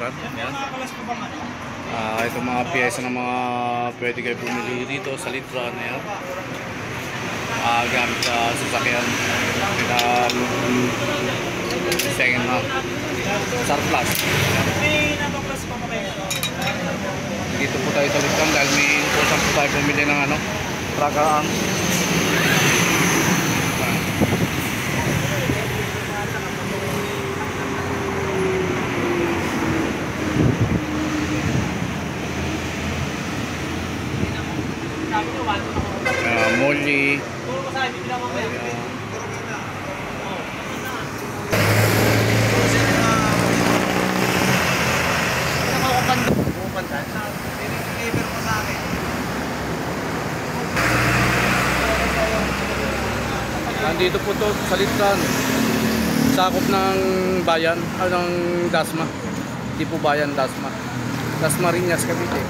Salitran. Yan. Ito mga piyesa ng mga pwede kayo bumili dito sa Salitran. Yan. Gamit sa sasakyan. Second na surplus. Dito po tayo sa Salitran dahil may kusang po tayo bumili ng trakaan. Molly. Nandito po to sa Salitran. Sakop ng bayan, ng Dasma. Hindi po bayan, Dasma. Dasmariñas, Cavite.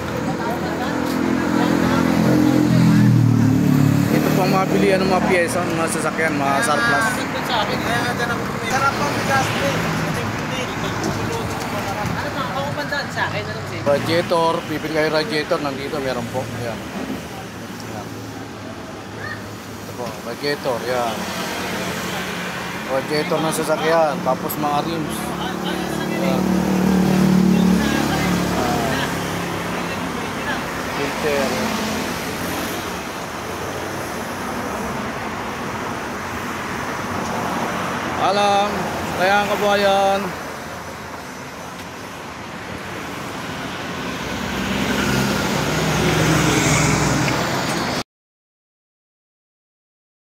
Ito po ang mga bilihan ng mga piyesa, mga sasakyan, mga surplus. Radiator, pipili kayo radiator, nandito meron po. Ayan. Ayan. Ito po, radiator, yan. Radiator ng sasakyan, tapos mga rims. Ayan. Filter. Alam, kaya ang kabuhayan.